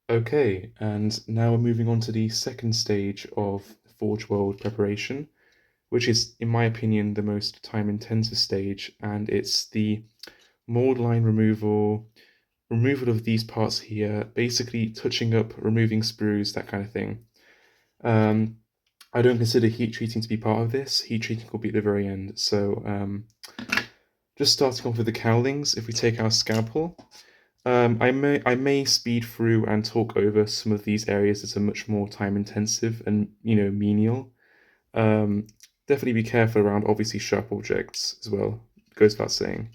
Okay, and now we're moving on to the second stage of Forge World preparation, which is, in my opinion, the most time-intensive stage, and it's the mold line removal of these parts here, basically touching up, removing sprues, that kind of thing. Um, I don't consider heat treating to be part of this. Heat treating will be at the very end. So just starting off with the cowlings, if we take our scalpel, I may speed through and talk over some of these areas that are much more time intensive and menial. Um, Definitely be careful around obviously sharp objects as well. Goes without saying.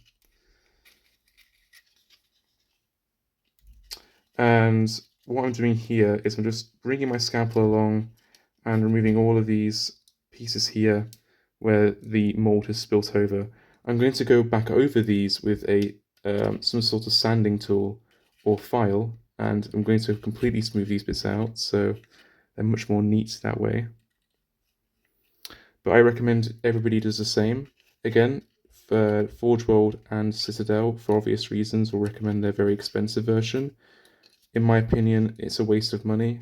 And what I'm doing here is I'm just bringing my scalpel along and removing all of these pieces here where the mold has spilt over. I'm going to go back over these with a some sort of sanding tool or file, and I'm going to completely smooth these bits out so they're much more neat that way. But I recommend everybody does the same. Again, for Forge World and Citadel, for obvious reasons, will recommend their very expensive version. In my opinion, it's a waste of money.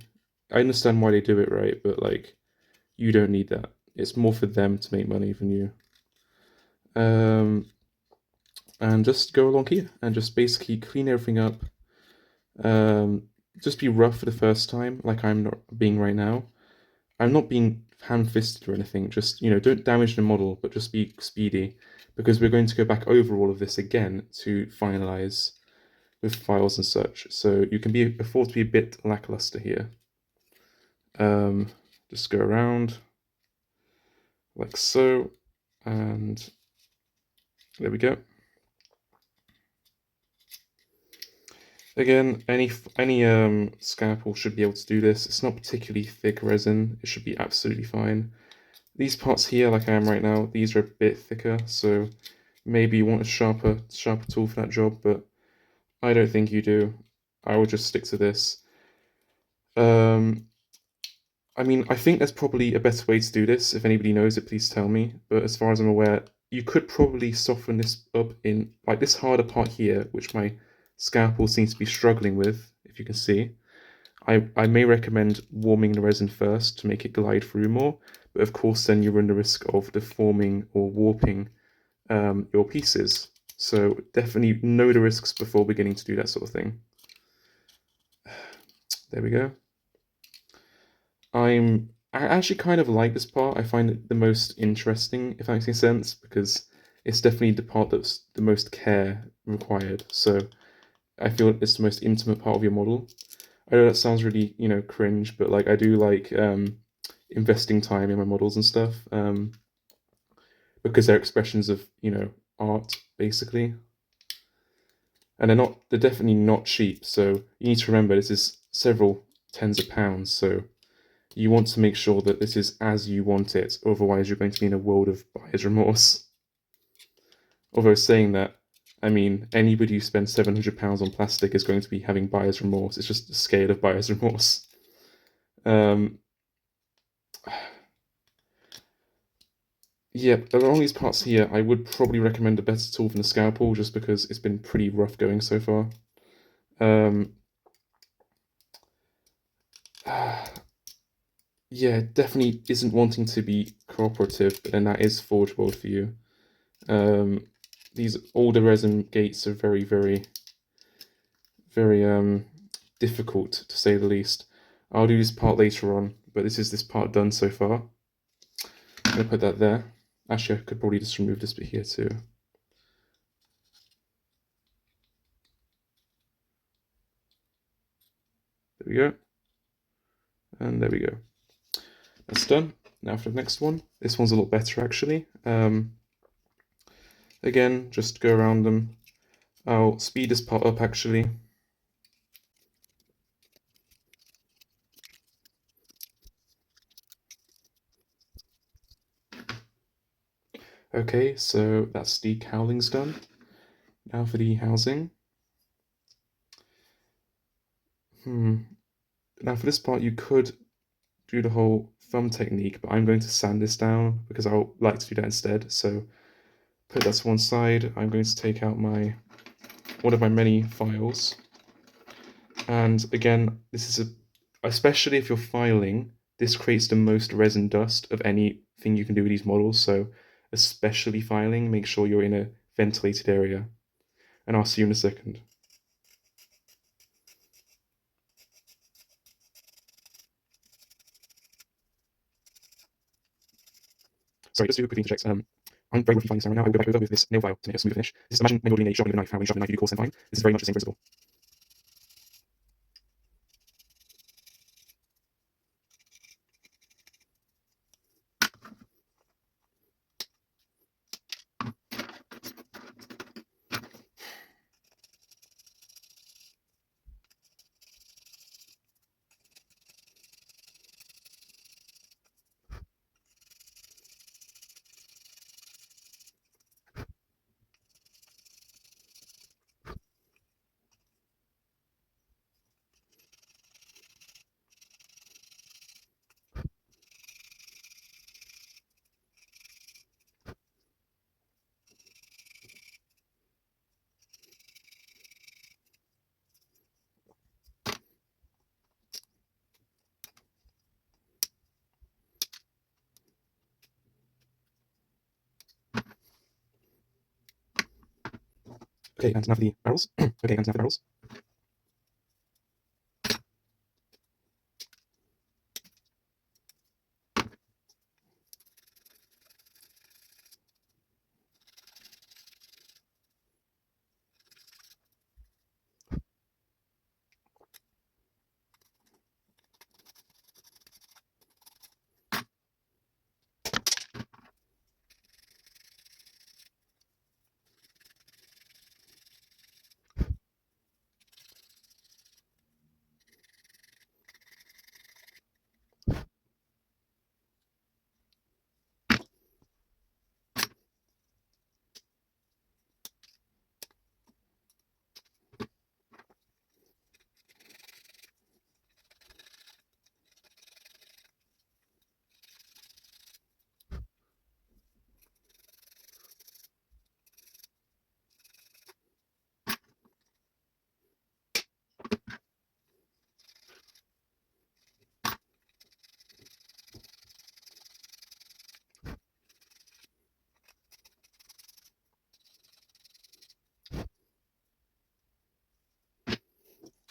I understand why they do it, right? But like, you don't need that. It's more for them to make money than you. Um, and just go along here and just basically clean everything up. Um, just be rough for the first time, like I'm not being right now. I'm not being ham-fisted or anything. Just don't damage the model, but just be speedy, because we're going to go back over all of this again to finalize with files and such. So you can afford to be a bit lackluster here. Just go around like so, and there we go. Again, any scalpel should be able to do this. It's not particularly thick resin. It should be absolutely fine. These parts here, like I am right now, these are a bit thicker, so maybe you want a sharper tool for that job, but I don't think you do. I would just stick to this. Um, I mean, I think there's probably a better way to do this. If anybody knows it, please tell me. But as far as I'm aware, you could probably soften this up in like this harder part here, which my scalpel seems to be struggling with, if you can see. I may recommend warming the resin first to make it glide through more, but of course then you run the risk of deforming or warping your pieces. So definitely know the risks before beginning to do that sort of thing. There we go. I actually kind of like this part. I find it the most interesting, if that makes any sense, because it's definitely the part that's the most care required. So I feel it's the most intimate part of your model. I know that sounds really, cringe, but like I do like investing time in my models and stuff, because they're expressions of, art basically. And they're definitely not cheap. So you need to remember this is several tens of pounds. So you want to make sure that this is as you want it, otherwise you're going to be in a world of buyer's remorse. Although saying that, I mean, anybody who spends £700 on plastic is going to be having buyer's remorse. It's just the scale of buyer's remorse. Yeah, along these parts here, I would probably recommend a better tool than the scalpel, just because it's been pretty rough going so far. Yeah, definitely isn't wanting to be cooperative, but then that is Forge World for you. These older resin gates are very, very, very difficult, to say the least. I'll do this part later on, but this is this part done so far. I'm going to put that there. Actually, I could probably just remove this bit here too. There we go. And there we go. That's done. Now for the next one. This one's a lot better, actually. Again, just go around them. I'll speed this part up, actually. Okay, so that's the cowlings done. Now for the housing. Now for this part, you could do the whole thumb technique, but I'm going to sand this down because I like to do that instead. So put that to one side. I'm going to take out one of my many files, And again, this is especially if you're filing, this creates the most resin dust of anything you can do with these models. So especially filing, make sure you're in a ventilated area. And I'll see you in a second. Sorry, just to do a quick interject. I'm very lucky finding this right now. I will go back over with this nail file to make a smooth finish. This is, imagine when you're doing a sharpening with a knife, how when you sharpen a knife you do coarse and fine. This is very much the same principle. Okay, and now for the barrels. Okay, and now for the barrels.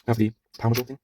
Now for the power module thing.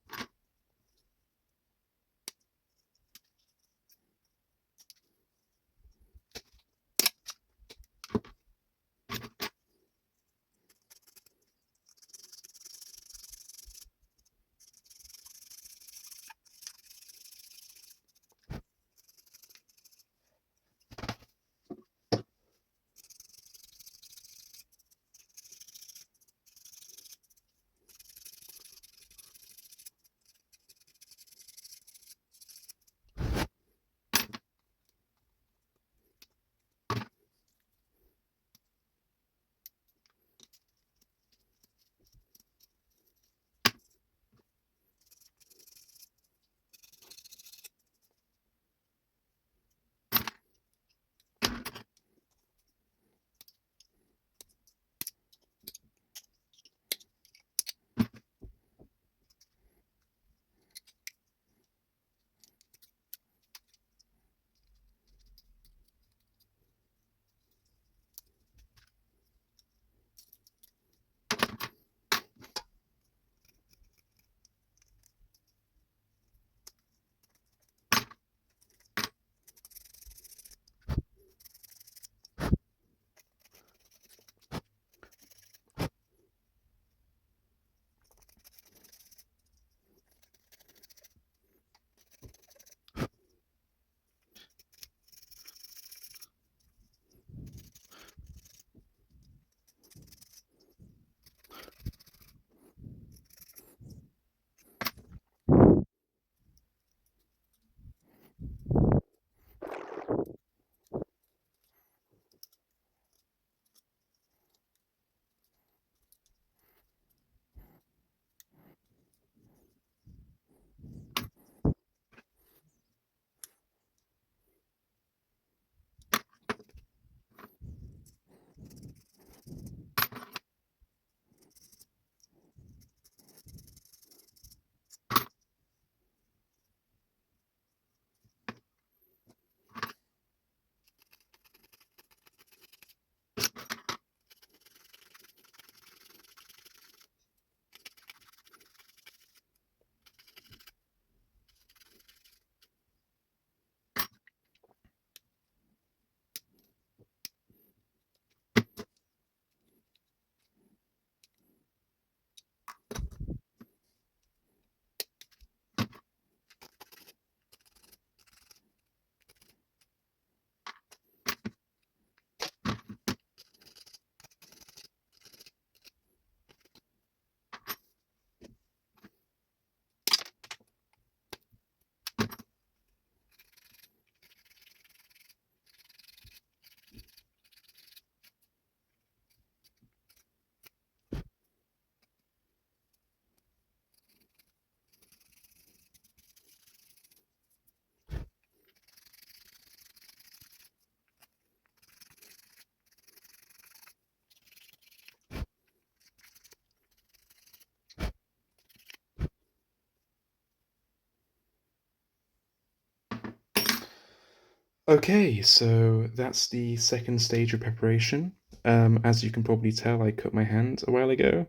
Okay, so that's the second stage of preparation. As you can probably tell, I cut my hand a while ago.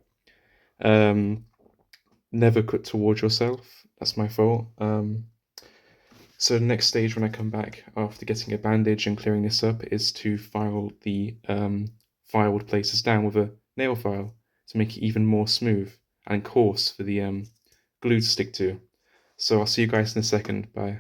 Um, Never cut towards yourself. That's my fault. So the next stage when I come back after getting a bandage and clearing this up is to file the filed places down with a nail file to make it even more smooth and coarse for the glue to stick to. So I'll see you guys in a second. Bye.